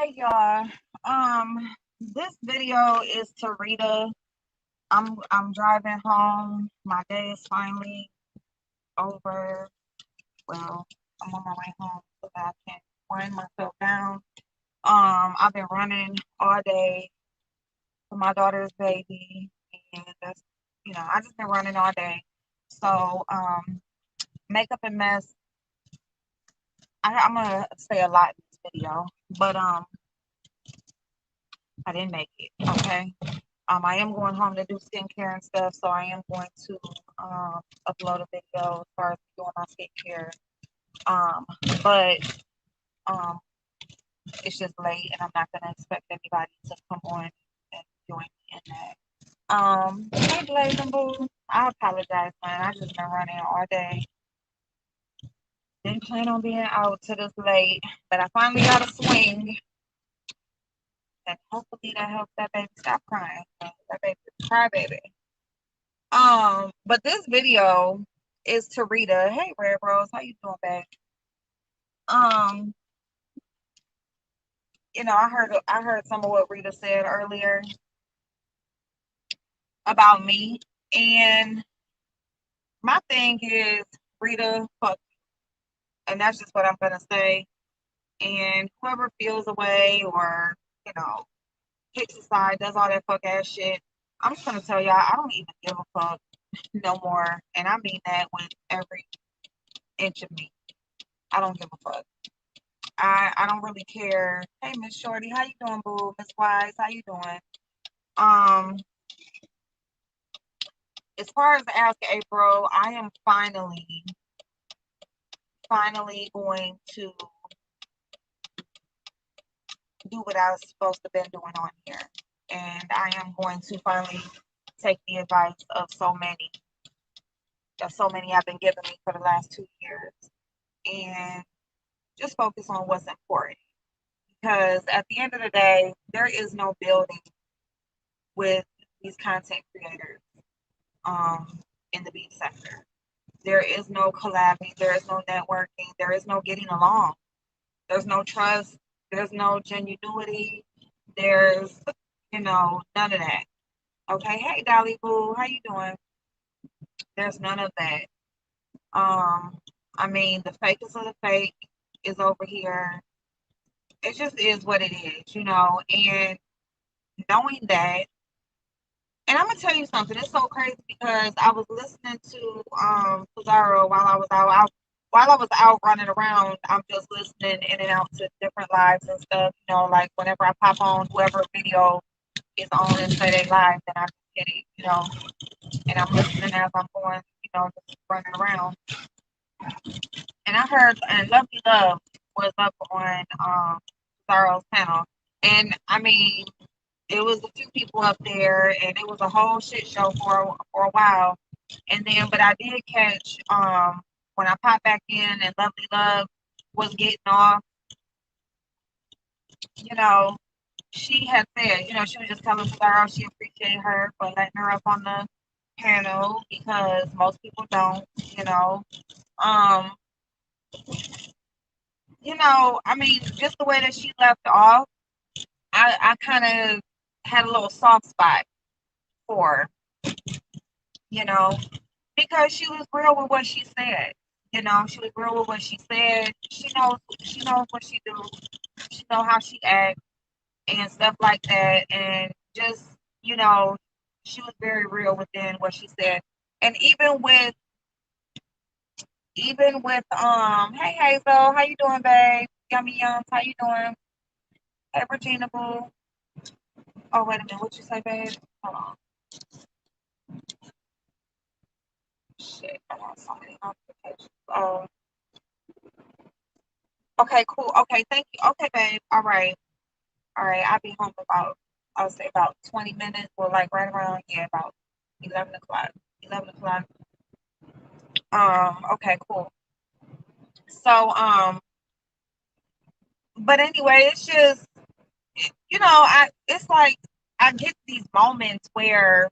Hey y'all. This video is to Rita. I'm driving home. My day is finally over. Well, I'm on my way home so that I can wind myself down. I've been running all day for my daughter's baby, and I just been running all day. So, makeup and mess. I'm gonna say a lot in this video, but I didn't make it. Okay. I am going home to do skincare and stuff, so I am going to upload a video as far as doing my skincare. Um, but um, it's just late, and I'm not gonna expect anybody to come on and join me in that. Hey Blazing Boo, I apologize, man. I just been running all day. Didn't plan on being out to this late, but I finally got a swing, and hopefully that helps that baby stop crying. That baby cry baby. But this video is to Rita. Hey, Red Rose, how you doing, babe? Um, I heard some of what Rita said earlier about me, and my thing is, Rita, fuck, and that's just what I'm gonna say. And whoever feels away or you know picks a side, does all that fuck ass shit, I'm just gonna tell y'all, I don't even give a fuck no more, and I mean that with every inch of me. I don't give a fuck. I don't really care. Hey, Miss Shorty, how you doing, boo? Miss Wise, how you doing? Um, as far as Ask April, I am finally going to do what I was supposed to been doing on here, and I am going to finally take the advice of so many I've been giving me for the last 2 years, and just focus on what's important. Because at the end of the day, there is no building with these content creators um, in the beat sector. There is no collabing, there is no networking, there is no getting along, there's no trust, there's no genuinity, there's none of that. Okay, hey Dolly Boo, how you doing? There's none of that. Um, I mean, the fakest of the fake is over here. It just is what it is. And knowing that, and I'm gonna tell you something. It's so crazy because I was listening to Pizarro while I was out running around. I'm just listening in and out to different lives and stuff. Like whenever I pop on whoever video is on and say they live, then I just hit it. And I'm listening as I'm going. Just running around. And I heard and Lovely Love was up on Pizarro's panel, and I mean it was a few people up there, and it was a whole shit show for a while. And then, but I did catch when I popped back in, and Lovely Love was getting off. You know, she had said, she was just telling Sarah she appreciated her for letting her up on the panel because most people don't. Um, I mean, just the way that she left off, I kind of had a little soft spot for, you know, because she was real with what she said. She was real with what she said. She knows what she do. She know how she acts and stuff like that. And just, you know, she was very real within what she said. And even with hey Hazel, how you doing, babe? Yummy Yums, how you doing? Hey Regina Boo. Oh wait a minute, what you say, babe? Hold on. Shit, I got so many notifications. Oh, okay, cool. Okay, thank you. Okay, babe. All right. All right. I'll be home about, I'll say about 20 minutes or like right around, yeah, about 11 o'clock. 11 o'clock. Okay, cool. So, but anyway, it's just, it's like I get these moments where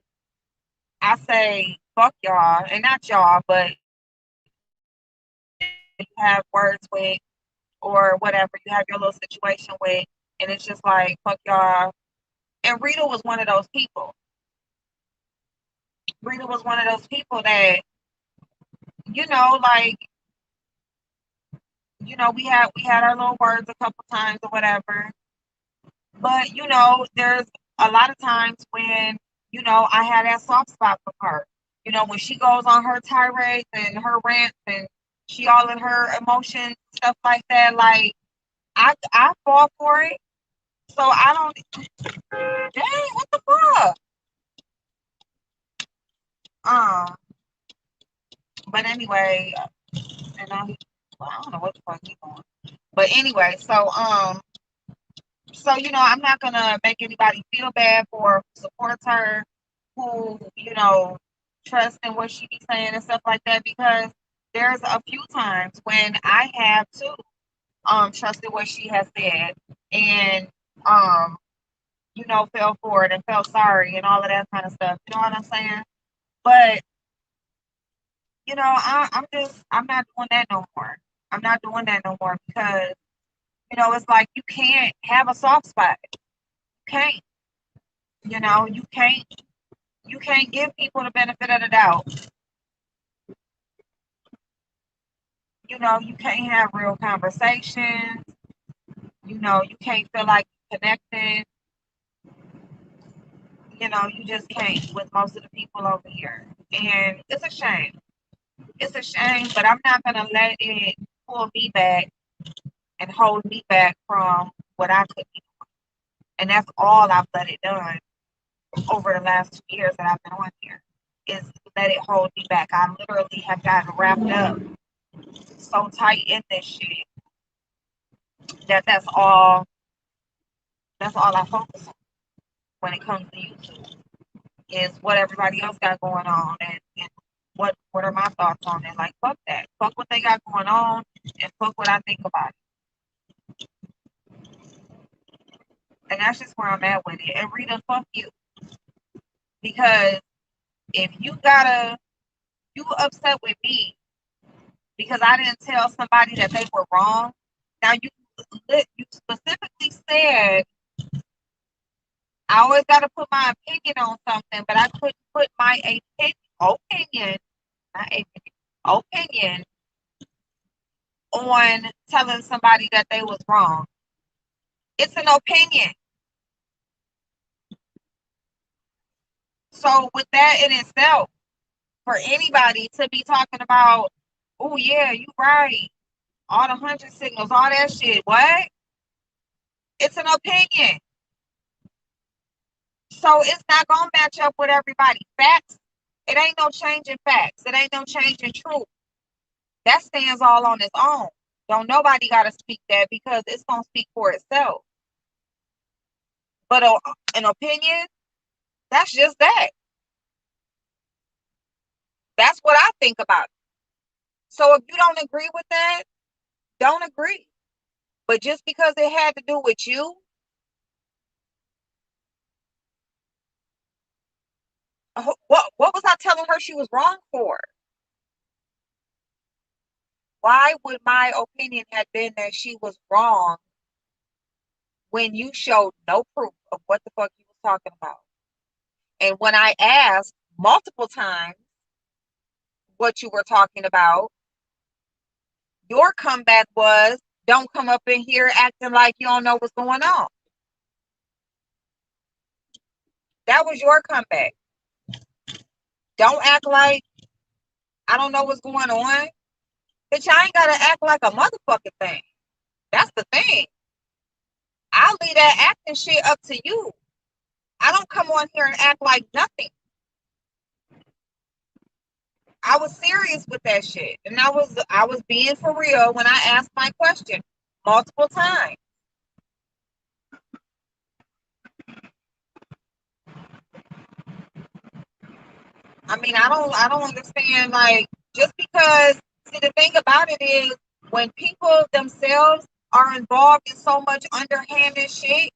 I say, fuck y'all, and not y'all, but you have words with, or whatever, you have your little situation with, And it's just like, fuck y'all. And Rita was one of those people. Rita was one of those people that, like, we had our little words a couple times or whatever. But there's a lot of times when, I had that soft spot for her. When she goes on her tirades and her rants and she all in her emotions, stuff like that, like I fall for it. So I don't dang, what the fuck? Um, but anyway, and now I don't know what the fuck he doing. But anyway, so I'm not gonna make anybody feel bad for who supports her, who trust in what she be saying and stuff like that, because there's a few times when I have too trusted what she has said and um fell for it and felt sorry and all of that kind of stuff. You know what I'm saying? But I'm not doing that no more. I'm not doing that no more because it's like you can't have a soft spot. You can't. You can't give people the benefit of the doubt. You can't have real conversations. You can't feel like connected. You just can't with most of the people over here. And it's a shame. It's a shame, but I'm not gonna let it pull me back and hold me back from what I could be doing. And that's all I've let it done over the last 2 years that I've been on here. Is let it hold me back. I literally have gotten wrapped up so tight in this shit that's all I focus on when it comes to YouTube is what everybody else got going on and what are my thoughts on it. Like fuck that. Fuck what they got going on and fuck what I think about it. And that's just where I'm at with it. And Rita, fuck you. Because if you upset with me because I didn't tell somebody that they were wrong. Now you specifically said I always got to put my opinion on something, but I couldn't put my opinion, not opinion on telling somebody that they was wrong. It's an opinion. So with that in itself, for anybody to be talking about, oh yeah, you right, all the 100 signals, all that shit, what? It's an opinion. So it's not gonna match up with everybody. Facts, it ain't no change in facts. It ain't no change in truth. That stands all on its own. Don't nobody gotta speak that because it's gonna speak for itself. But an opinion, that's just that. That's what I think about it. So if you don't agree with that, don't agree. But just because it had to do with you, what was I telling her she was wrong for? Why would my opinion have been that she was wrong when you showed no proof of what the fuck you was talking about? And when I asked multiple times what you were talking about, your comeback was, don't come up in here acting like you don't know what's going on. That was your comeback. Don't act like I don't know what's going on. Bitch, I ain't gotta act like a motherfucking thing. That's the thing. I'll leave that acting shit up to you. I don't come on here and act like nothing. I was serious with that shit. And I was being for real when I asked my question multiple times. I mean, I don't understand, like, just because, see, the thing about it is when people themselves are involved in so much underhanded shit,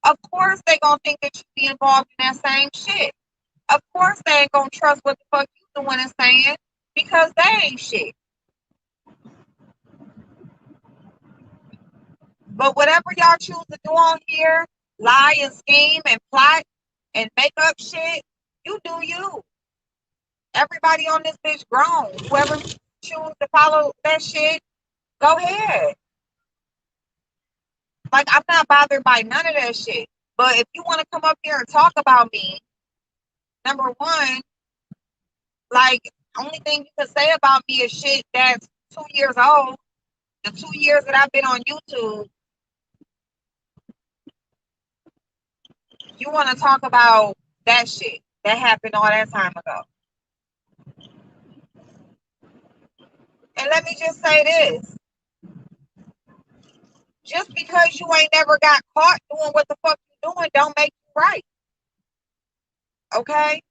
of course they gonna think that you be involved in that same shit. Of course they ain't gonna trust what the fuck you doing and saying because they ain't shit. But whatever y'all choose to do on here, lie and scheme and plot and make up shit, you do you. Everybody on this bitch grown. Whoever choose to follow that shit, go ahead. Like, I'm not bothered by none of that shit. But if you want to come up here and talk about me, number one, like, only thing you can say about me is shit that's 2 years old. The 2 years that I've been on YouTube, you want to talk about that shit that happened all that time ago. And let me just say this. Just because you ain't never got caught doing what the fuck you doing don't make you right. Okay?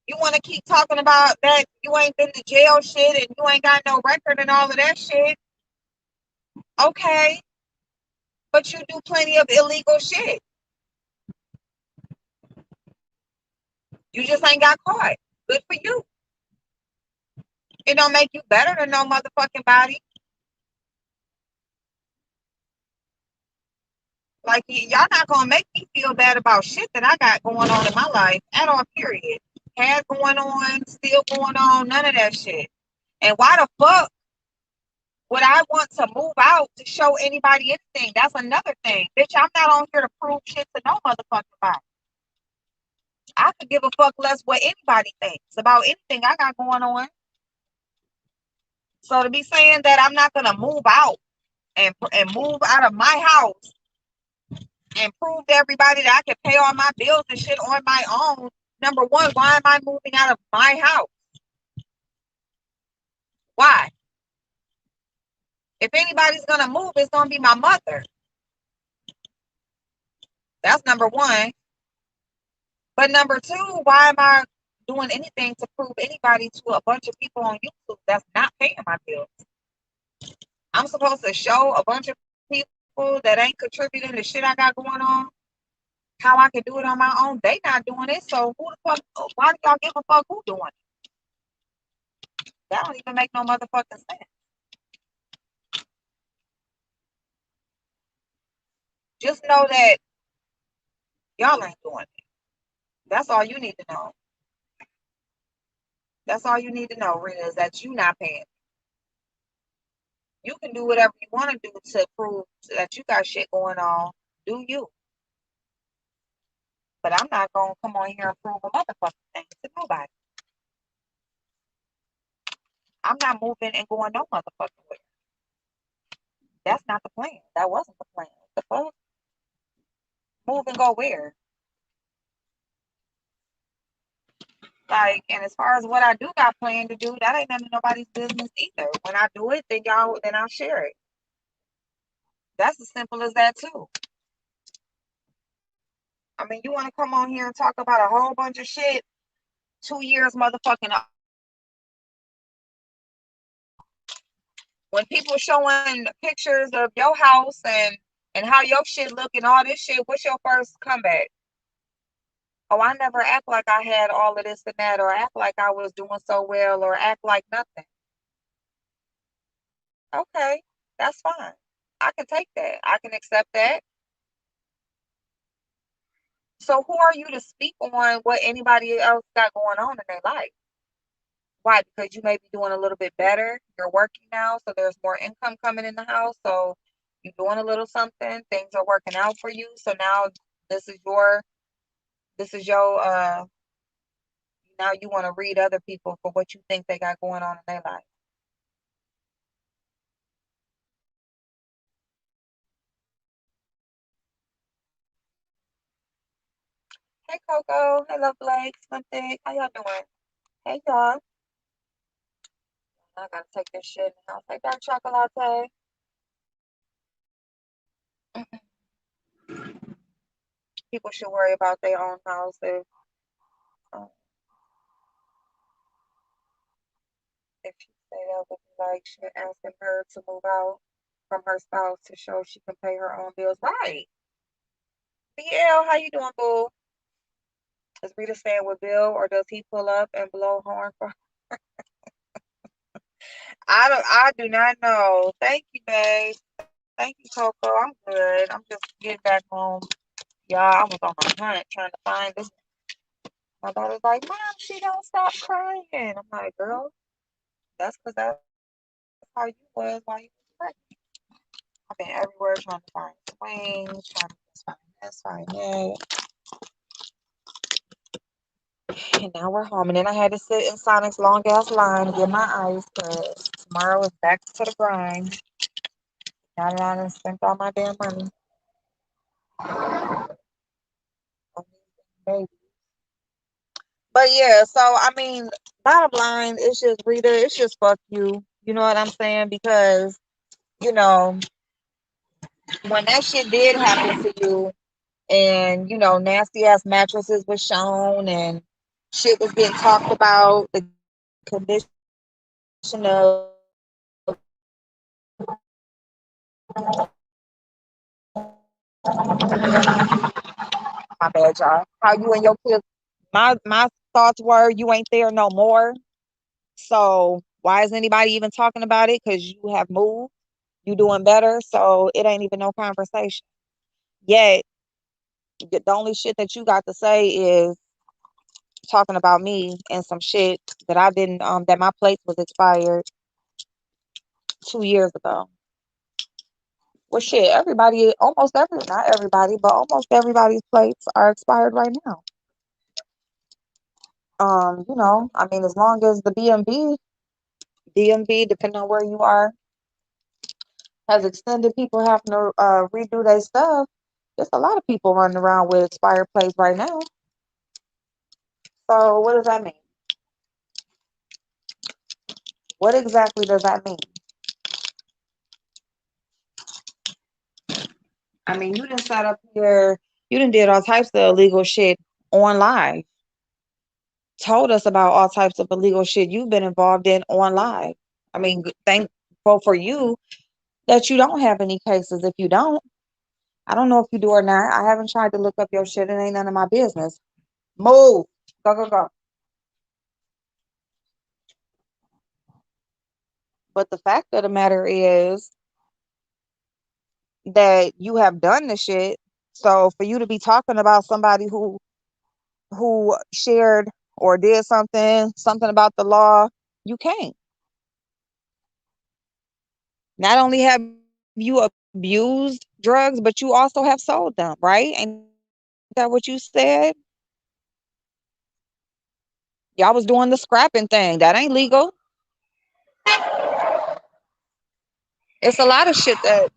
You want to keep talking about that you ain't been to jail shit and you ain't got no record and all of that shit. Okay. But you do plenty of illegal shit. You just ain't got caught. Good for you. It don't make you better than no motherfucking body. Like, y'all not gonna make me feel bad about shit that I got going on in my life at all, period. Had going on, still going on, none of that shit. And why the fuck would I want to move out to show anybody anything? That's another thing. Bitch, I'm not on here to prove shit to no motherfucking body. I could give a fuck less what anybody thinks about anything I got going on. So to be saying that I'm not gonna move out and move out of my house and prove to everybody that I can pay all my bills and shit on my own. Number one, why am I moving out of my house? Why? If anybody's gonna move, it's gonna be my mother. That's number one. But number two, why am I doing anything to prove anybody to a bunch of people on YouTube that's not paying my bills? I'm supposed to show a bunch of people that ain't contributing to shit I got going on how I can do it on my own. They not doing it, so who the fuck? Why do y'all give a fuck who doing it? That don't even make no motherfucking sense. Just know that y'all ain't doing it. That's all you need to know. That's all you need to know, Rita, is that you not paying. You can do whatever you want to do to prove that you got shit going on. Do you? But I'm not gonna come on here and prove a motherfucking thing to nobody. I'm not moving and going no motherfucking where. That's not the plan. That wasn't the plan. The fuck? Move and go where? Like, and as far as what I do got planned to do, that ain't none of nobody's business either. When I do it, then I'll share it. That's as simple as that too. I mean, you want to come on here and talk about a whole bunch of shit? 2 years, motherfucking. When people showing pictures of your house and how your shit look and all this shit, what's your first comeback? Oh, I never act like I had all of this and that, or act like I was doing so well, or act like nothing. Okay, that's fine. I can take that. I can accept that. So who are you to speak on what anybody else got going on in their life? Why? Because you may be doing a little bit better. You're working now, so there's more income coming in the house. So you're doing a little something. Things are working out for you. So now this is your this is your now you want to read other people for what you think they got going on in their life. Hey Coco, hello Blake, Slim Thick, how y'all doing? Hey y'all. I gotta take this shit now. Take that chocolate latte. People should worry about their own houses. Um, if she say that would be like she asking her to move out from her spouse to show she can pay her own bills. Right. BL, how you doing, boo? Is Rita staying with Bill or does he pull up and blow horn for her? I do not know. Thank you, babe. Thank you, Coco. I'm good. I'm just getting back home. Y'all, I was on a hunt trying to find this. My daughter's like, Mom, she don't stop crying. I'm like, girl, that's because that's how you was while you was pregnant. I've been everywhere trying to find swings, trying to just find this, find that. And now we're home. And then I had to sit in Sonic's long ass line to get my ice because tomorrow is back to the grind. Now that I done spent all my damn money on these babies. But yeah, so I mean, bottom line, it's just Rita, it's just fuck you. You know what I'm saying? Because, you know, when that shit did happen to you and, you know, nasty ass mattresses was shown and shit was getting talked about, the condition of my bad, y'all. How you and your kids, my thoughts were you ain't there no more. So why is anybody even talking about it? Because you have moved, you doing better. So it ain't even no conversation. Yet the only shit that you got to say is talking about me and some shit that I didn't that my place was expired 2 years ago. Well shit, everybody, almost every not everybody, but almost everybody's plates are expired right now. You know, I mean as long as the DMV, depending on where you are, has extended people having to redo their stuff. There's a lot of people running around with expired plates right now. So what does that mean? What exactly does that mean? I mean, you done sat up here, you done did all types of illegal shit on live. Told us about all types of illegal shit you've been involved in on live. I mean, thankful for you that you don't have any cases. If you don't, I don't know if you do or not. I haven't tried to look up your shit. It ain't none of my business. Move. Go, go, go. But the fact of the matter is that you have done the shit. So for you to be talking about somebody who shared or did something about the law, you can't. Not only have you abused drugs, but you also have sold them, right? Ain't that what you said? Y'all was doing the scrapping thing. That ain't legal. It's a lot of shit that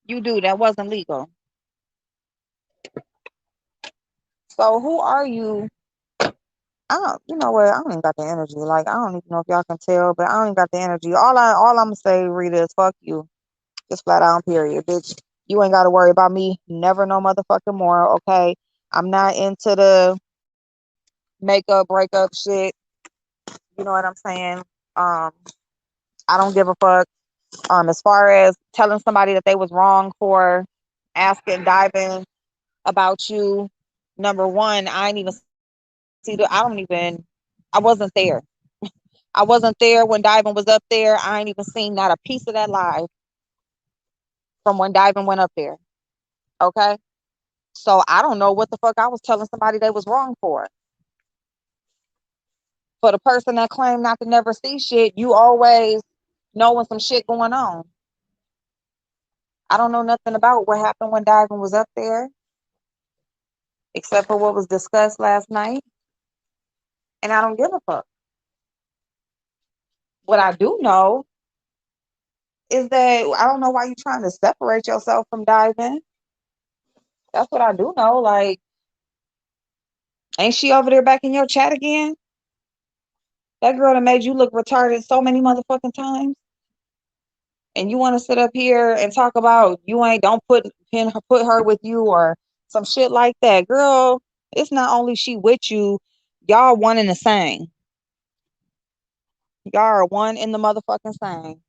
you do that wasn't legal. So who are you? I don't, you know what? I don't even got the energy. Like I don't even know if y'all can tell, but I don't even got the energy. All I'm gonna say, Rita, is fuck you. Just flat out, period, bitch. You ain't got to worry about me. Never no motherfucking more. Okay. I'm not into the makeup breakup shit. You know what I'm saying? Um, I don't give a fuck. As far as telling somebody that they was wrong for asking, diving about you, number one, I ain't even see the. I wasn't there. I wasn't there when diving was up there. I ain't even seen not a piece of that live from when diving went up there. Okay. So I don't know what the fuck I was telling somebody they was wrong for. For the person that claimed not to never see shit, you always knowing some shit going on. I don't know nothing about what happened when diving was up there, except for what was discussed last night. And I don't give a fuck. What I do know is that I don't know why you're trying to separate yourself from diving. That's what I do know. Like, ain't she over there back in your chat again? That girl that made you look retarded so many motherfucking times. And you want to sit up here and talk about you ain't don't put her with you or some shit like that. Girl, it's not only she with you, y'all one in the same. Y'all are one in the motherfucking same.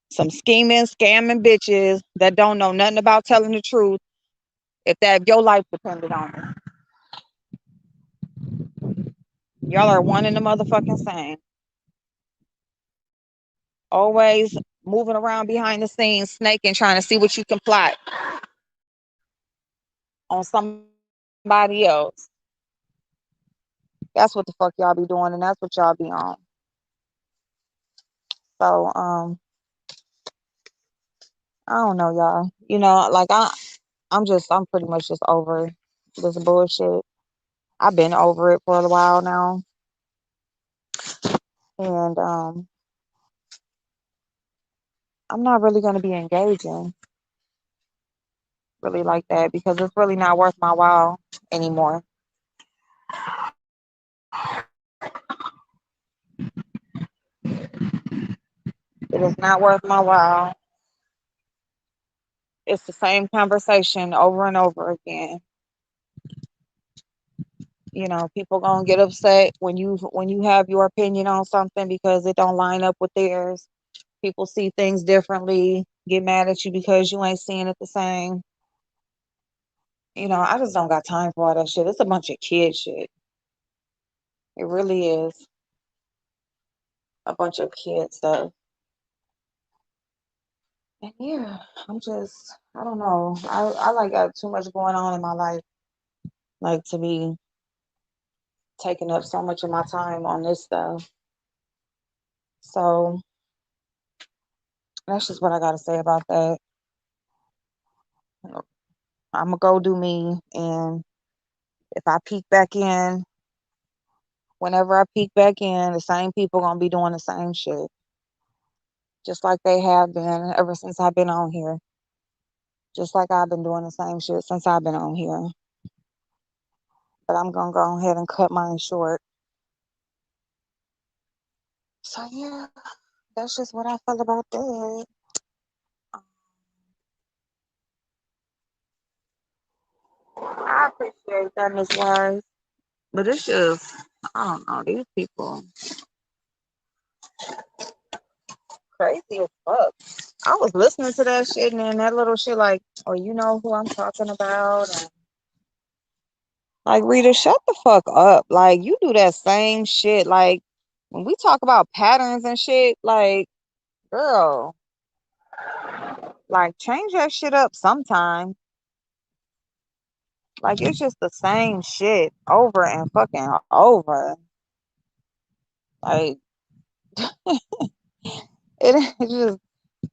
Some scheming, scamming bitches that don't know nothing about telling the truth if your life depended on it. Y'all are one in the motherfucking same. Always moving around behind the scenes, snaking, trying to see what you can plot on somebody else. That's what the fuck y'all be doing, and that's what y'all be on. So, I don't know, y'all. Like I'm pretty much just over this bullshit. I've been over it for a while now, and I'm not really gonna be engaging really like that because it's really not worth my while anymore. It is not worth my while. It's the same conversation over and over again. People gonna get upset when you have your opinion on something because it don't line up with theirs. People see things differently, get mad at you because you ain't seeing it the same. I just don't got time for all that shit. It's a bunch of kid shit. It really is a bunch of kid stuff. And yeah, I don't know. I like got too much going on in my life, like to be taking up so much of my time on this stuff. So that's just what I gotta say about that. I'm gonna go do me, and if I peek back in, whenever I peek back in, the same people gonna be doing the same shit, just like they have been ever since I've been on here. Just like I've been doing the same shit since I've been on here. But I'm gonna go ahead and cut mine short. So yeah, that's just what I feel about that. Um, I appreciate that, Miss Wise. But it's just, I don't know, these people crazy as fuck. I was listening to that shit and then that little shit like, oh, you know who I'm talking about? And like, Rita, shut the fuck up. Like, you do that same shit. Like, when we talk about patterns and shit, like, girl, like, change that shit up sometime. Like, it's just the same shit over and fucking over. Like, it's just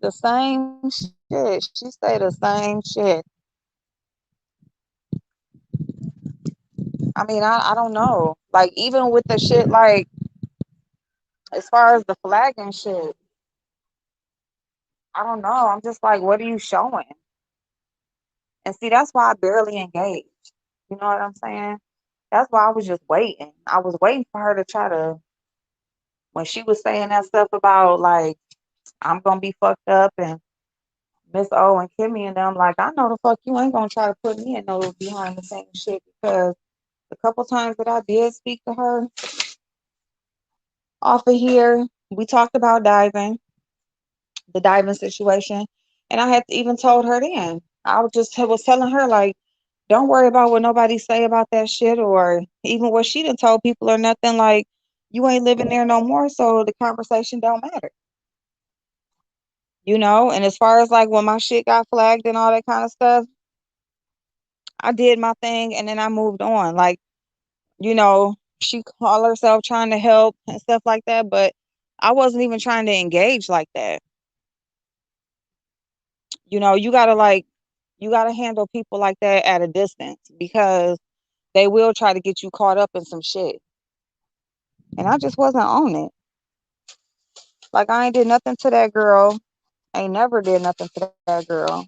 the same shit. She say the same shit. I mean, I don't know. Like, even with the shit, like, as far as the flagging shit, I don't know. I'm just like, what are you showing? And see, that's why I barely engaged. You know what I'm saying? That's why I was just waiting. I was waiting for her to try to, when she was saying that stuff about, like, I'm going to be fucked up and Miss O and Kimmy and them, like, I know the fuck you ain't going to try to put me in no behind the scenes shit because the couple times that I did speak to her off of here, we talked about the diving situation. And I had even told her then. I was telling her like, don't worry about what nobody say about that shit or even what she done told people or nothing. Like, you ain't living there no more, so the conversation don't matter. And as far as like when my shit got flagged and all that kind of stuff, I did my thing and then I moved on. Like, she called herself trying to help and stuff like that, but I wasn't even trying to engage like that. You gotta handle people like that at a distance because they will try to get you caught up in some shit. And I just wasn't on it. Like, I ain't did nothing to that girl. Ain't never did nothing to that girl.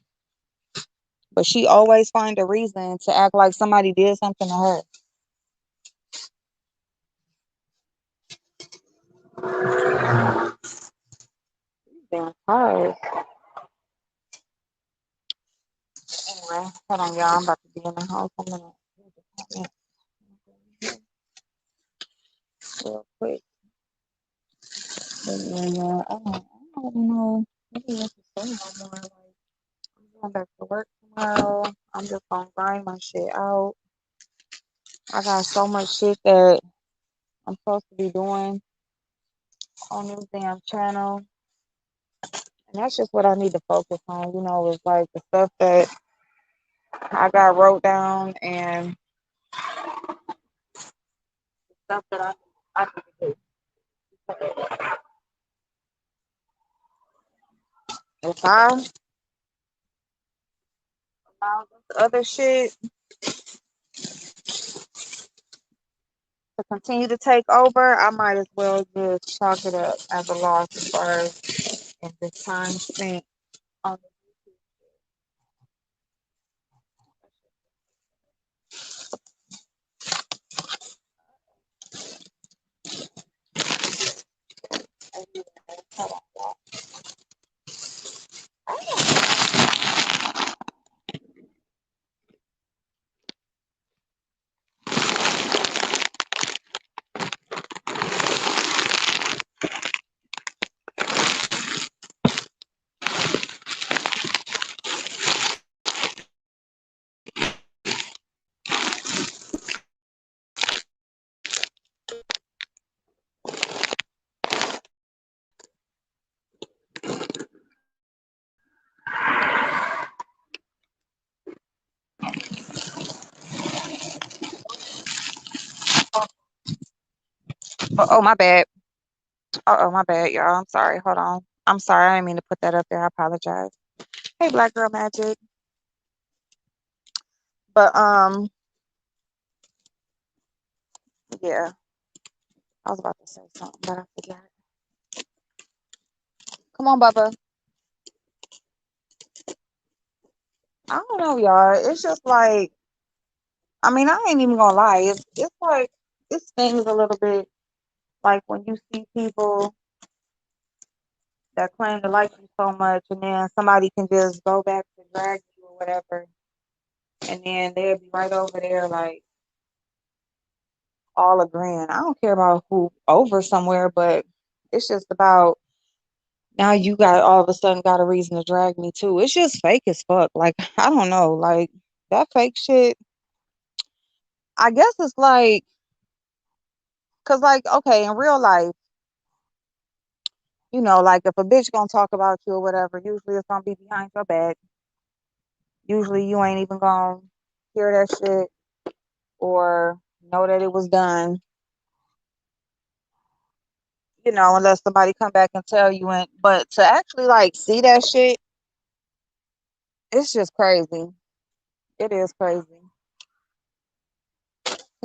But she always find a reason to act like somebody did something to her. Damn hard. Anyway, hold on, y'all. I'm about to be in the house. I'm gonna real quick. But yeah, I don't know. Maybe I should say no more. Like, I'm going back to work tomorrow. I'm just gonna grind my shit out. I got so much shit that I'm supposed to be doing on this damn channel. And that's just what I need to focus on, is like the stuff that I got wrote down and stuff that I need to do. If I allow this other shit to continue to take over, I might as well just chalk it up as a loss as far as in the time spent on the hold on, oh, my bad. Oh, my bad, y'all. I'm sorry. Hold on. I'm sorry. I didn't mean to put that up there. I apologize. Hey, Black Girl Magic. But yeah, I was about to say something, but I forgot. Come on, Bubba. I don't know, y'all. It's just like, I mean, I ain't even gonna lie. It's like it stings a little bit. Like when you see people that claim to like you so much, and then somebody can just go back to drag you or whatever, and then they'll be right over there, like all agreeing. I don't care about who over somewhere, but it's just about now you got all of a sudden got a reason to drag me too. It's just fake as fuck. Like I don't know, like that fake shit. I guess it's like, cause like okay, in real life, like if a bitch gonna talk about you or whatever, usually it's gonna be behind your back. Usually you ain't even gonna hear that shit or know that it was done, unless somebody come back and tell you. And but to actually like see that shit, it's just crazy. It is crazy.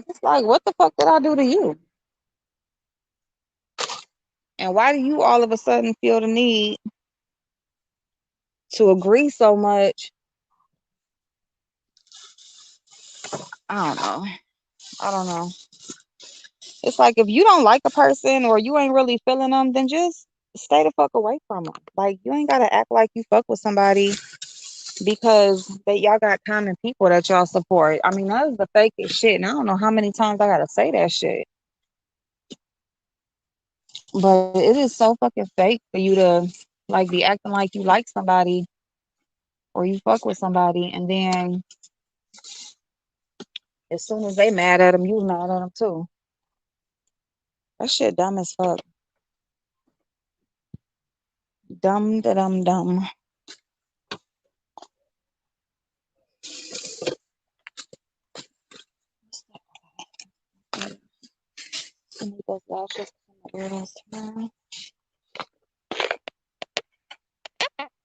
It's like, what the fuck did I do to you? And why do you all of a sudden feel the need to agree so much? I don't know. I don't know. It's like if you don't like a person or you ain't really feeling them, then just stay the fuck away from them. Like you ain't gotta act like you fuck with somebody because y'all got common people that y'all support. I mean, that is the fakest shit. And I don't know how many times I gotta say that shit. But it is so fucking fake for you to like be acting like you like somebody or you fuck with somebody, and then as soon as they mad at them, you mad at them too. That shit dumb as fuck. Dumb da dum dumb.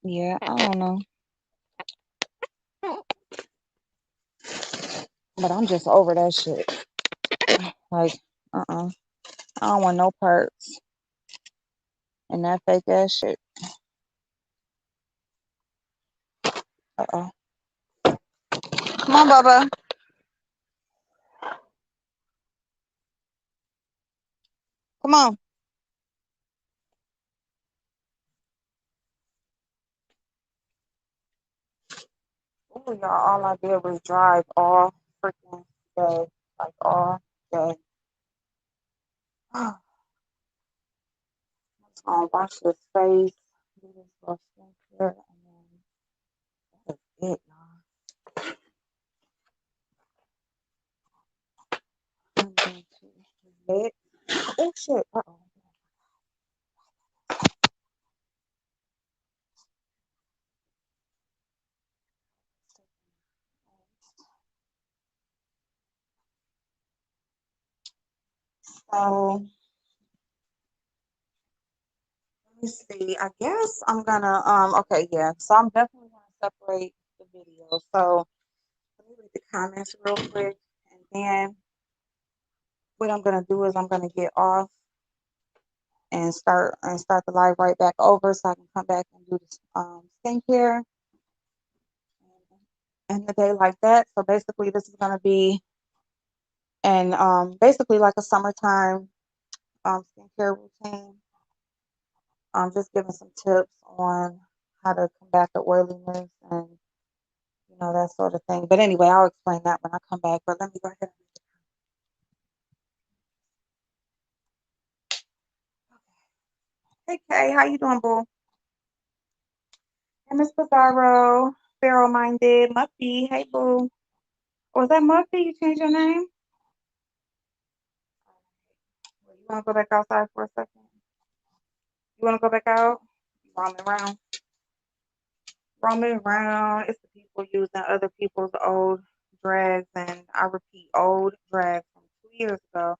Yeah, I don't know. But I'm just over that shit. Like, I don't want no parts in that fake ass shit. Uh-oh. Come on, Bubba. Come on. Oh, y'all, all I did was drive all freaking day. Like, all day. I'm just gonna wash this face. Do this little skincare, and then that's it, y'all. I'm going to let. Oh, shit. Uh-oh. So let me see. I guess I'm gonna okay, yeah. So I'm definitely gonna separate the video. So let me read the comments real quick, and then what I'm gonna do is I'm gonna get off and start the live right back over so I can come back and do this skincare and the day like that. So basically this is gonna be and basically like a summertime skincare routine. Just giving some tips on how to combat the oiliness and that sort of thing. But anyway, I'll explain that when I come back. But let me go ahead. Hey Kay, how you doing, boo? Hey Miss Pizarro, Pharaoh Minded, Muffy. Hey boo. Was that Muffy? You changed your name? Well, you wanna go back outside for a second? You wanna go back out? Roaming around. Roaming around. It's the people using other people's old drags, and I repeat, old drags from 2 years ago.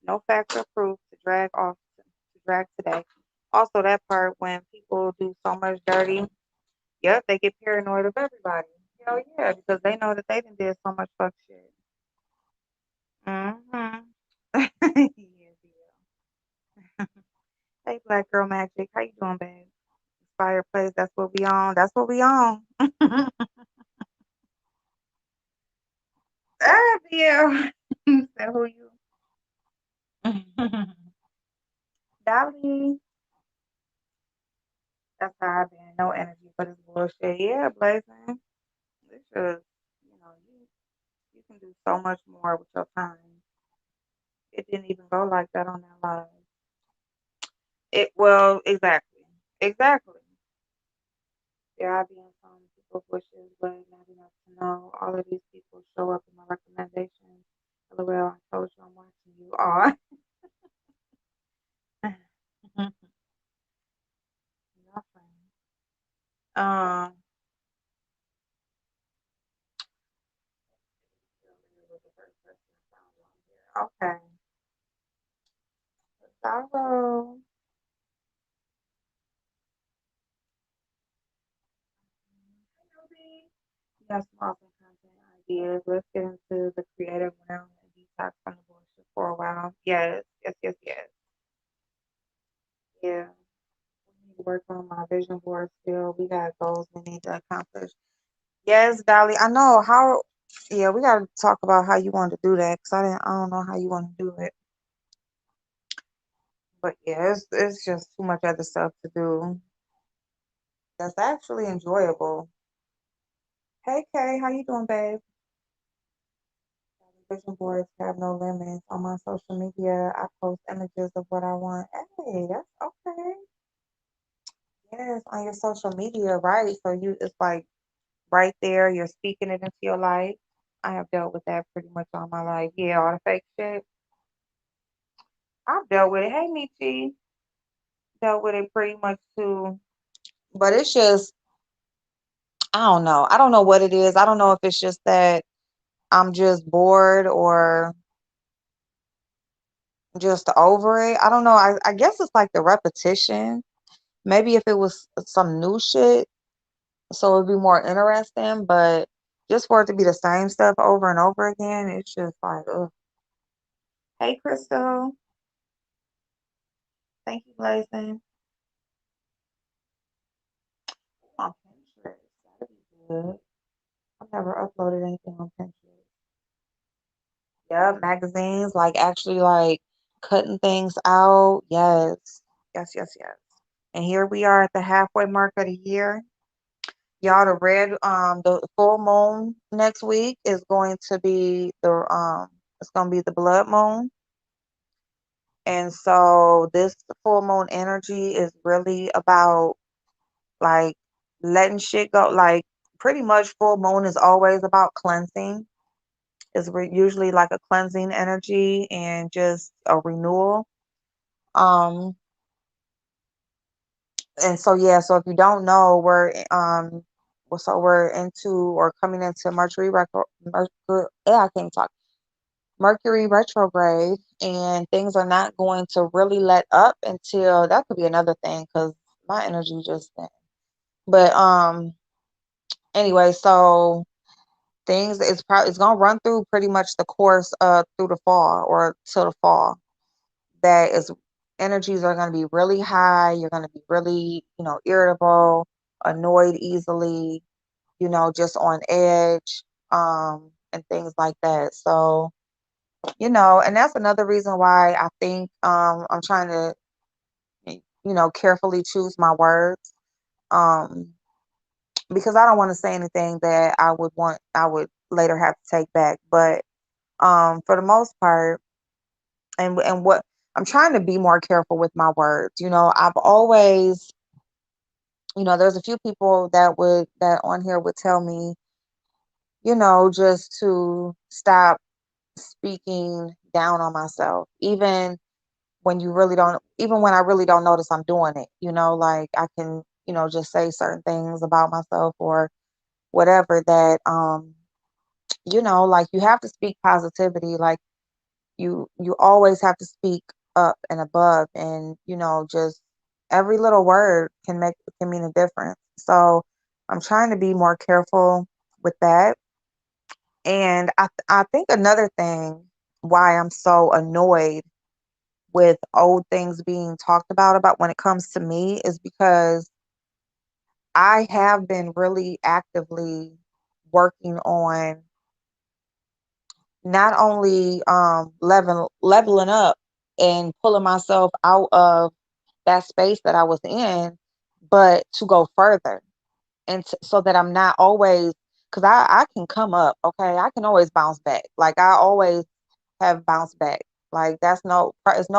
No facts or proof to drag off to drag today. Also, that part when people do so much dirty, yep, they get paranoid of everybody. Hell yeah, because they know that they done did so much fuck shit. Mm-hmm. Yeah, yeah. Hey, Black Girl Magic, how you doing, babe? Fireplace, that's what we on. That's what we on. Ah, yeah. Said who you? Dolly. That's how I've been. No energy for this bullshit. Yeah, Blazing. It's just, you can do so much more with your time. It didn't even go like that on that live. Well, exactly. Exactly. Yeah, I be in some people's wishes, but not enough to know. All of these people show up in my recommendations. LOL, I told you I'm watching you. Aw. Nothing. Um, okay. Sorrow. We got some awesome content ideas. Let's get into the creative realm and detox from the bullshit for a while. Yes, yes, yes, yes. Yeah. We need to work on my vision board still. We got goals we need to accomplish. Yes, Dolly. I know how. Yeah, we got to talk about how you want to do that because I don't know how you want to do it. But yeah, it's just too much other stuff to do. That's actually enjoyable. Hey, Kay, how you doing, babe? Vision boards have no limits. On my social media, I post images of what I want. Hey, that's okay. Yes, on your social media, right? So it's like right there. You're speaking it into your life. I have dealt with that pretty much all my life. Yeah, all the fake shit. I've dealt with it. Hey, Michi, dealt with it pretty much too. But it's just, I don't know. I don't know what it is. I don't know if it's just that I'm just bored or just over it. I don't know. I guess it's like the repetition. Maybe if it was some new shit, so it'd be more interesting, but just for it to be the same stuff over and over again, it's just like, ugh. Hey, Crystal. Thank you, Blazing. On Pinterest. That'd be good. I've never uploaded anything on Pinterest. Yeah, magazines, like actually like cutting things out. Yes. Yes, yes, yes. And here we are at the halfway mark of the year. Y'all, the full moon next week is going to be it's gonna be the blood moon. And so this full moon energy is really about like letting shit go. Like pretty much full moon is always about cleansing. Usually like a cleansing energy and just a renewal. Um, and so yeah, so if you don't know, we're into or coming into Mercury record. Mercury, yeah, I can't talk. Mercury retrograde, and things are not going to really let up until that could be another thing because my energy just been. But anyway, so things it's gonna run through pretty much the course through the fall or till the fall. That is energies are gonna be really high. You're gonna be really, irritable, annoyed easily, just on edge, and things like that. So, and that's another reason why I think I'm trying to, carefully choose my words. Um, because I don't want to say anything that I would later have to take back. But for the most part, and what I'm trying to be more careful with my words. I've always, there's a few people that on here would tell me, just to stop speaking down on myself, even when I really don't notice I'm doing it, like I can, just say certain things about myself or whatever that, like you have to speak positivity, like you always have to speak up and above, and just every little word can mean a difference. So I'm trying to be more careful with that. And I think another thing why I'm so annoyed with old things being talked about when it comes to me is because I have been really actively working on not only leveling up and pulling myself out of that space that I was in, but to go further, and so that I'm not always, because I can come up, okay, I can always bounce back. Like I always have bounced back. Like it's no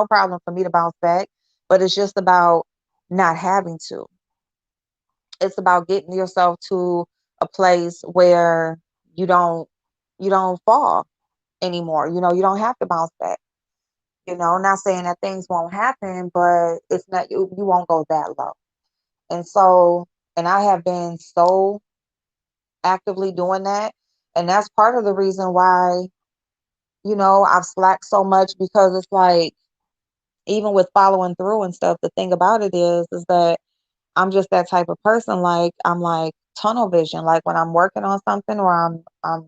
problem for me to bounce back, but it's just about not having to. It's about getting yourself to a place where you don't you don't fall anymore. You don't have to bounce back. Not saying that things won't happen, but it's not you won't go that low. And so, and I have been so actively doing that. And that's part of the reason why, I've slacked so much, because it's like, even with following through and stuff, the thing about it is that I'm just that type of person. Like I'm like tunnel vision. Like when I'm working on something or I'm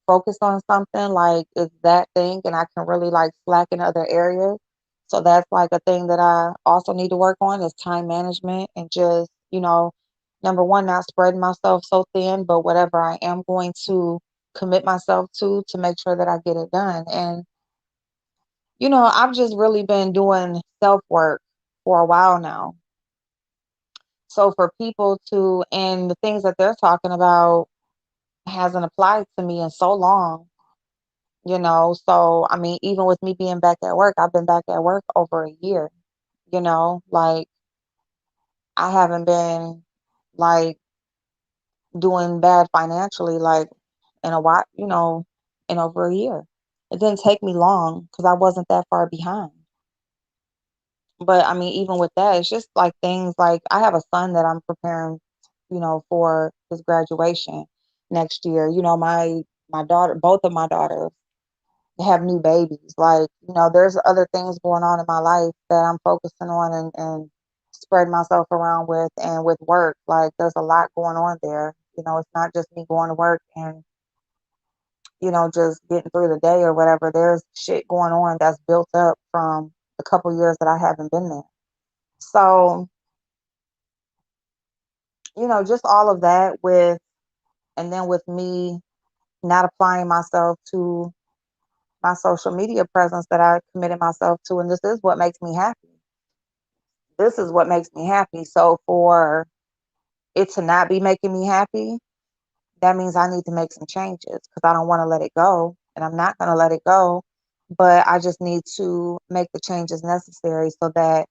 focused on something, like it's that thing, and I can really like slack in other areas. So that's like a thing that I also need to work on is time management, and just, number one, not spreading myself so thin, but whatever I am going to commit myself to make sure that I get it done. And, I've just really been doing self work for a while now. So for people to, and the things that they're talking about hasn't applied to me in so long, So, I mean, even with me being back at work, I've been back at work over a year, like I haven't been like doing bad financially, like in a while, in over a year. It didn't take me long because I wasn't that far behind. But I mean, even with that, it's just like things like I have a son that I'm preparing, for his graduation next year. My daughter, both of my daughters have new babies. Like, there's other things going on in my life that I'm focusing on and spreading myself around with, and with work. Like there's a lot going on there. It's not just me going to work and, just getting through the day or whatever. There's shit going on that's built up from the couple years that I haven't been there. So, just all of that and then with me not applying myself to my social media presence that I committed myself to. And this is what makes me happy. This is what makes me happy. So for it to not be making me happy, that means I need to make some changes, because I don't want to let it go, and I'm not going to let it go. But I just need to make the changes necessary so that,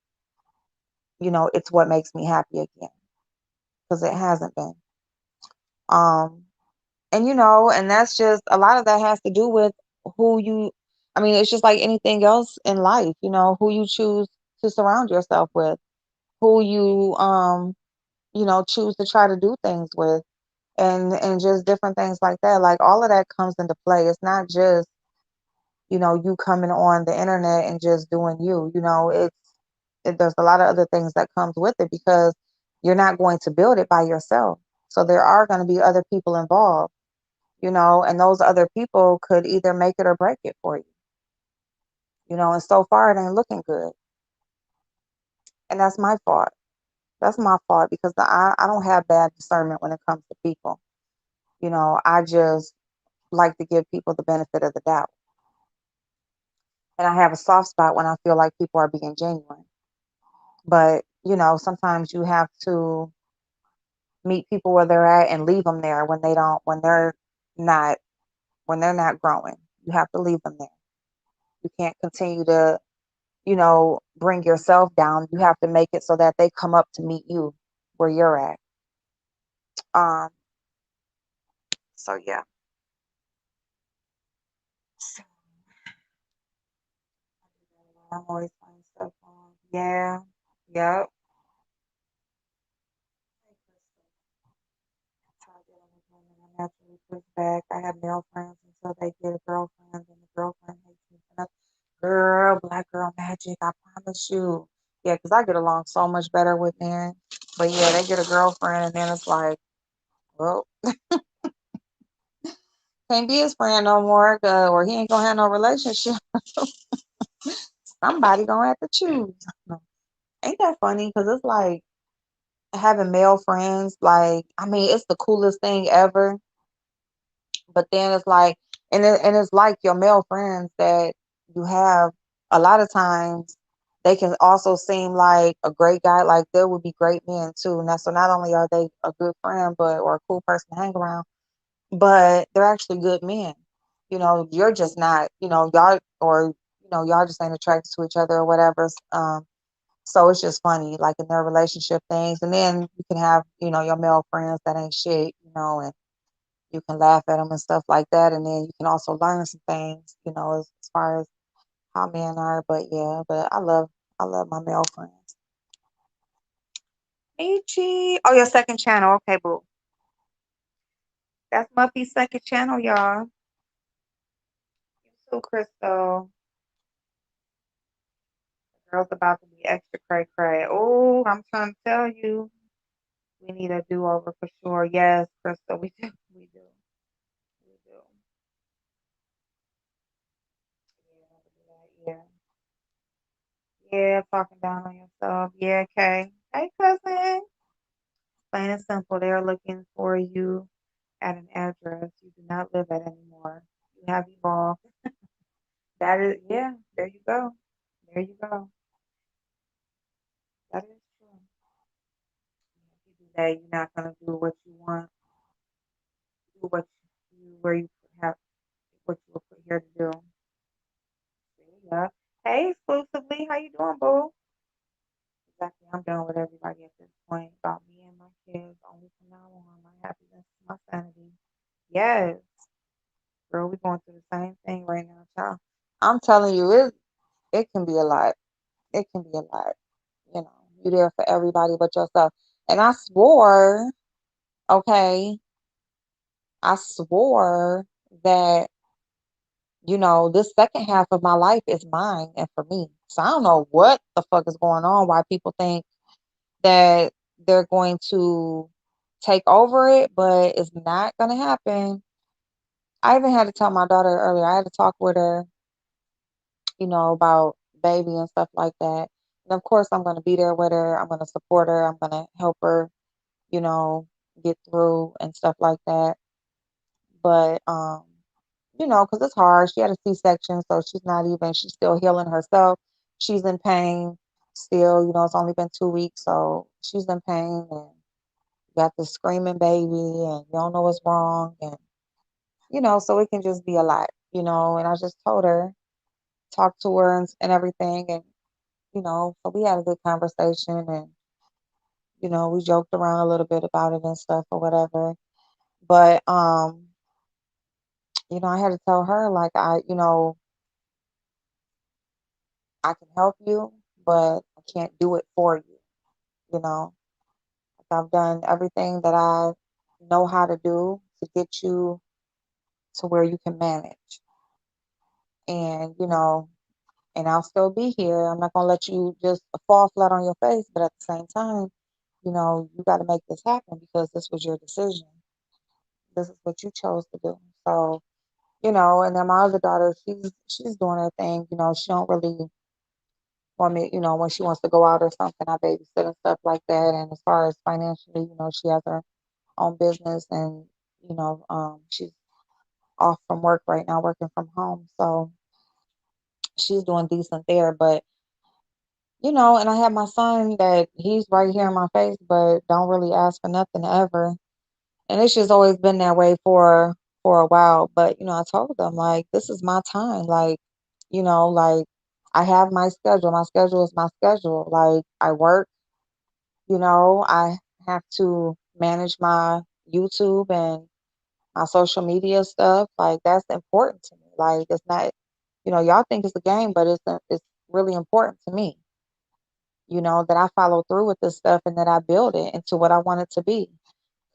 it's what makes me happy again, because it hasn't been. Um, and and that's just a lot of that has to do with who you, I mean, it's just like anything else in life, who you choose to surround yourself with, who you, choose to try to do things with, and just different things like that. Like all of that comes into play. It's not just you coming on the internet and just doing you. There's a lot of other things that comes with it because you're not going to build it by yourself. So there are going to be other people involved, and those other people could either make it or break it for you, and so far it ain't looking good. And that's my fault. That's my fault because I don't have bad discernment when it comes to people. I just like to give people the benefit of the doubt. And I have a soft spot when I feel like people are being genuine. But, sometimes you have to meet people where they're at and leave them there when they don't, not, when they're not growing. You have to leave them there. You can't continue to, bring yourself down. You have to make it so that they come up to meet you where you're at. Um, so yeah. So I'm always finding stuff on. Yeah. Yep. Try dealing with women. I naturally push back. I have male friends until they get a girlfriend, and the girlfriend hates me for nothing. Girl, black girl magic. I promise you. Yeah, because I get along so much better with men. But yeah, they get a girlfriend, and then it's like, well, can't be his friend no more, or he ain't gonna have no relationship. Somebody gonna have to choose. Ain't that funny? Because it's like having male friends. Like, I mean, it's the coolest thing ever. But then it's like, and it's like your male friends that you have. A lot of times, they can also seem like a great guy. Like there would be great men too. Now, so not only are they a good friend, but or a cool person to hang around, but they're actually good men. You're just not. Y'all or y'all just ain't attracted to each other or whatever. So it's just funny, like in their relationship things, and then you can have your male friends that ain't shit, and you can laugh at them and stuff like that. And then you can also learn some things, as far as how men are. But yeah, but I love my male friends. Michi. Oh, your second channel. Okay, boo. That's Muffy's second channel, y'all. You too, Crystal. The girl's about to be extra cray cray. Oh, I'm trying to tell you. We need a do over for sure. Yes, Crystal, we do. We do. We do. Yeah, yeah. Yeah, talking down on yourself. Yeah, okay. Hey, cousin. Plain and simple, they are looking for you at an address you do not live at anymore. You have evolved. That is, yeah, there you go. There you go. That is true. If you do that, you're not going to do what you want, do what where you have, what you were put here to do. See ya. Hey, exclusively, how you doing, boo? Exactly, I'm done with everybody at this point about me and my kids. Only from now on, my happiness, my sanity. Yes. Girl, we're going through the same thing right now, child. I'm telling you, it can be a lot. It can be a lot. You're there for everybody but yourself. And I swore, okay, I swore that, this second half of my life is mine and for me. So I don't know what the fuck is going on, why people think that they're going to take over it, but it's not going to happen. I even had to tell my daughter earlier, I had to talk with her about baby and stuff like that. And of course, I'm going to be there with her. I'm going to support her. I'm going to help her, you know, get through and stuff like that. But, because it's hard. She had a C-section, so she's still healing herself. She's in pain still. It's only been 2 weeks, so she's in pain and got this screaming baby and you don't know what's wrong. And, so it can just be a lot, and I just told her, talk to her and everything. And so we had a good conversation and, we joked around a little bit about it and stuff or whatever. But, I had to tell her, like, I can help you, but I can't do it for you. You know, like I've done everything that I know how to do to get you to where you can manage. and and I'll still be here. I'm not gonna let you just fall flat on your face, but at the same time, you got to make this happen because this was your decision. This is what you chose to do. So, and then my other daughter, she's doing her thing. She don't really want me, when she wants to go out or something, I babysit and stuff like that. And as far as financially, she has her own business, and she's off from work right now, working from home. So she's doing decent there. But and I have my son that he's right here in my face, but don't really ask for nothing ever. And it's just always been that way for a while. But I told them, like, this is my time. Like I have my schedule. My schedule is my schedule. Like, I work, I have to manage my YouTube and my social media stuff. Like, that's important to me. Like, it's not, y'all think it's a game, but it's really important to me. That I follow through with this stuff and that I build it into what I want it to be.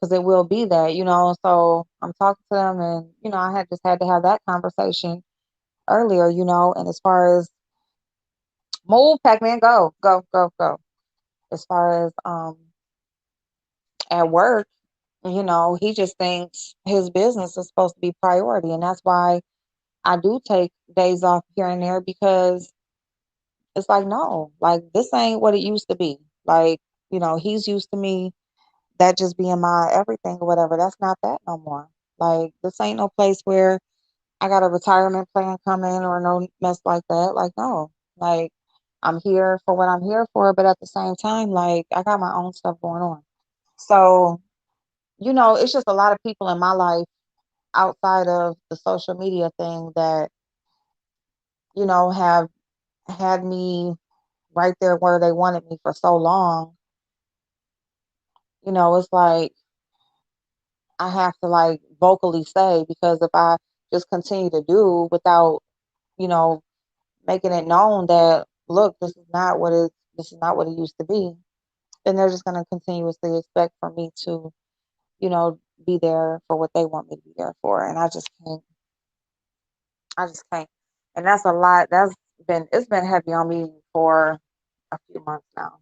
Because it will be that. So I'm talking to them, and, I had just had to have that conversation earlier, and as far as move, Pac-Man, go, go, go, go. As far as at work, he just thinks his business is supposed to be priority. And that's why I do take days off here and there, because it's like, no, like, this ain't what it used to be. Like, he's used to me that just being my everything or whatever. That's not that no more. Like, this ain't no place where I got a retirement plan coming or no mess like that. Like, no. Like, I'm here for what I'm here for, but at the same time, like, I got my own stuff going on. So, it's just a lot of people in my life outside of the social media thing that, have had me right there where they wanted me for so long. It's like I have to, like, vocally say, because if I just continue to do without, you know, making it known that, look, this is not what it used to be, then they're just going to continuously expect for me to, be there for what they want me to be there for. And I just can't. And that's a lot. It's been heavy on me for a few months now.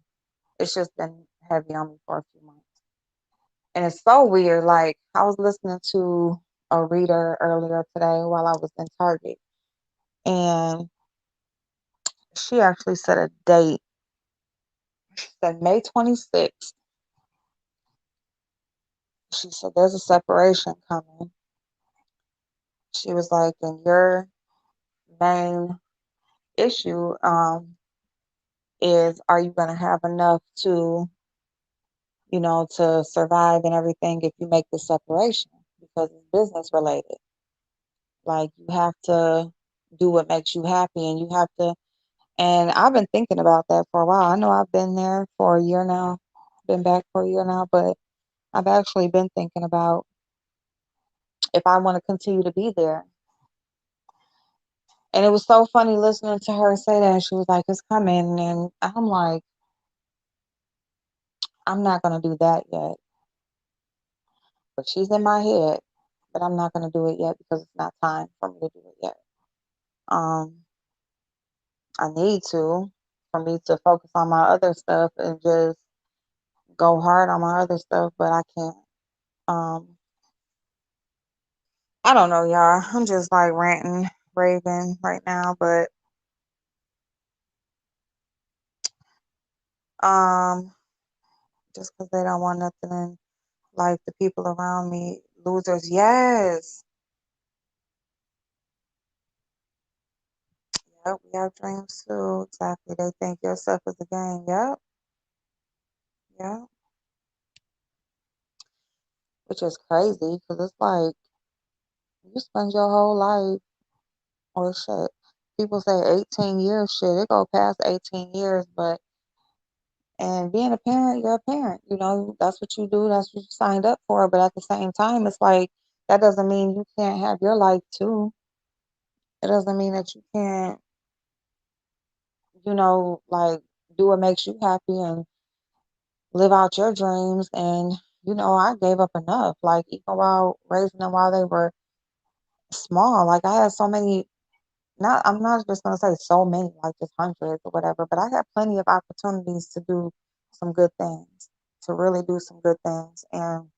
It's just been heavy on me for a few months. And it's so weird. Like, I was listening to a reader earlier today while I was in Target, and she actually set a date. She said May 26th. She said there's a separation coming. She was like, and your main issue is, are you going to have enough to survive and everything if you make the separation, because it's business related. Like, you have to do what makes you happy, and you have to. And I've been thinking about that for a while. I know I've been there for a year now, been back for a year now, but I've actually been thinking about if I want to continue to be there. And it was so funny listening to her say that. She was like, it's coming. And I'm like, I'm not going to do that yet. But she's in my head, but I'm not going to do it yet because it's not time for me to do it yet. Um, I need to, for me to focus on my other stuff and just go hard on my other stuff, but I can't. Um, I don't know, y'all. I'm just like ranting, raving right now, but um, just because they don't want nothing in life, the people around me, losers. Yes, yep, we have dreams too. Exactly. They think yourself is a game. Yep, yep. Which is crazy because it's like you spend your whole life, or shit. People say 18 years, shit, it go past 18 years, but and being a parent, you're a parent. That's what you do, that's what you signed up for. But at the same time, it's like that doesn't mean you can't have your life too. It doesn't mean that you can't, like, do what makes you happy and live out your dreams. And I gave up enough. Like, even while raising them while they were small, like, I had so many. not I'm not just gonna say so many, like just hundreds or whatever, but I had plenty of opportunities to do some good things, to really do some good things. And,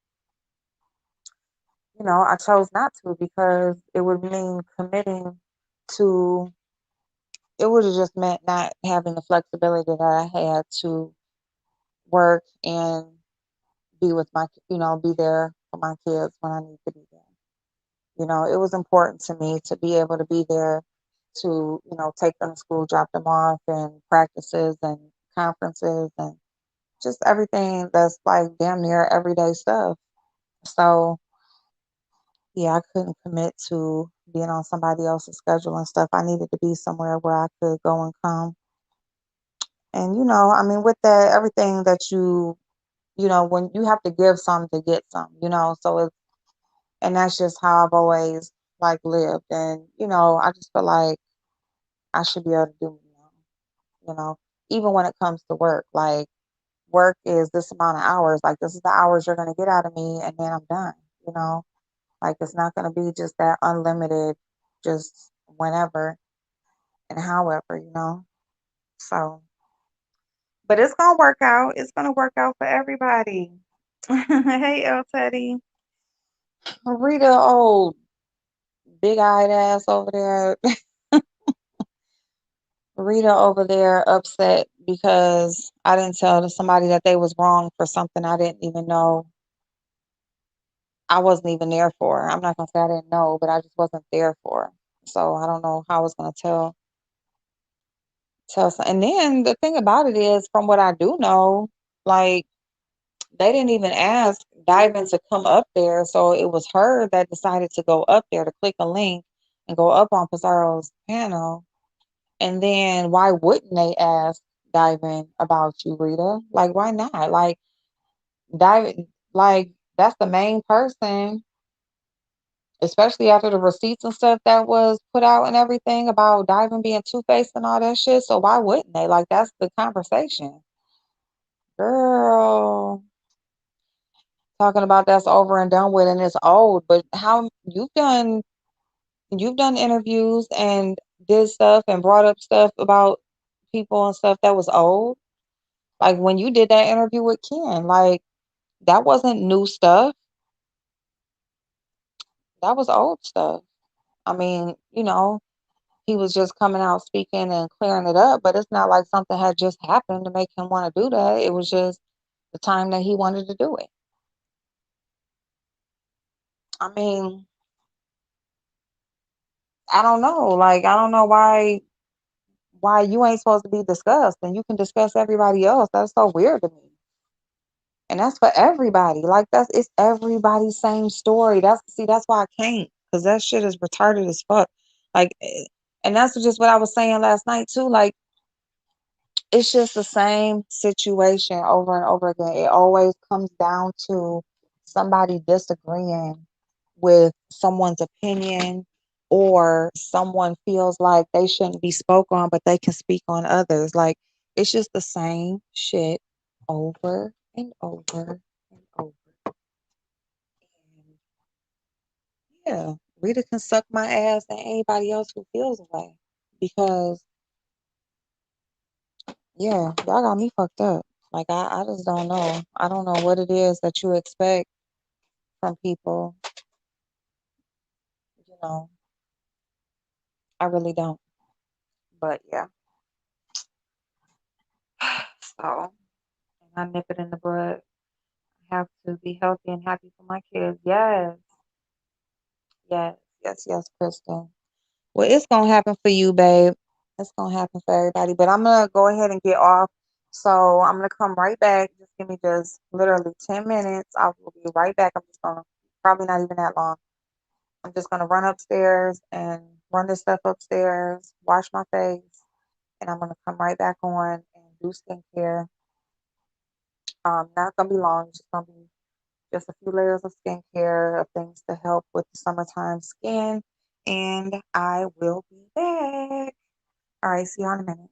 I chose not to because it would mean committing to it would have just meant not having the flexibility that I had to work and be with be there for my kids when I need to be there. It was important to me to be able to be there to, take them to school, drop them off, and practices and conferences and just everything that's like damn near everyday stuff. So, yeah, I couldn't commit to being on somebody else's schedule and stuff. I needed to be somewhere where I could go and come. And, I mean, with that, everything that when you have to give some to get some, so and that's just how I've always like lived. And, I just feel like I should be able to do more, even when it comes to work. Like, work is this amount of hours. Like, this is the hours you're going to get out of me, and then I'm done, you know? Like, it's not going to be just that unlimited, just whenever and however, So, but it's going to work out. It's going to work out for everybody. Hey, El Teddy. Rita, old big eyed ass over there. Rita over there upset because I didn't tell somebody that they was wrong for something I didn't even know I wasn't even there for. I'm not gonna say I didn't know, but I just wasn't there for. So I don't know how I was gonna tell some. And then the thing about it is, from what I do know, like they didn't even ask Diamond to come up there. So it was her that decided to go up there to click a link and go up on Pizarro's panel. And then why wouldn't they ask Diamond about you, Rita? Like, why not? Like Diamond, like that's the main person, especially after the receipts and stuff that was put out and everything about Diamond being two-faced and all that shit. So why wouldn't they? Like, that's the conversation. Girl, talking about that's over and done with and it's old, but how you've done interviews and did stuff and brought up stuff about people and stuff that was old. Like when you did that interview with Ken, like that wasn't new stuff. That was old stuff. I mean, he was just coming out speaking and clearing it up, but it's not like something had just happened to make him want to do that. It was just the time that he wanted to do it. I mean, I don't know. Like, I don't know why you ain't supposed to be discussed and you can discuss everybody else. That's so weird to me. And that's for everybody. Like it's everybody's same story. That's why I can't, because that shit is retarded as fuck. Like, and that's just what I was saying last night too. Like, it's just the same situation over and over again. It always comes down to somebody disagreeing with someone's opinion, or someone feels like they shouldn't be spoke on, but they can speak on others. Like, it's just the same shit over and over and over. And yeah, Rita can suck my ass and anybody else who feels away. Because yeah, y'all got me fucked up. Like I just don't know. I don't know what it is that you expect from people. You know, I really don't. But yeah. So, and I nip it in the bud. I have to be healthy and happy for my kids. Yes, yes, yes, yes, Kristen. Well, it's gonna happen for you, babe. It's gonna happen for everybody. But I'm gonna go ahead and get off. So I'm gonna come right back. Just give me just literally 10 minutes. I will be right back. I'm just gonna probably not even that long. I'm just gonna run upstairs and run this stuff upstairs, wash my face, and I'm gonna come right back on and do skincare. Not gonna be long. It's just gonna be just a few layers of skincare, of things to help with the summertime skin, and I will be back. All right, see you in a minute.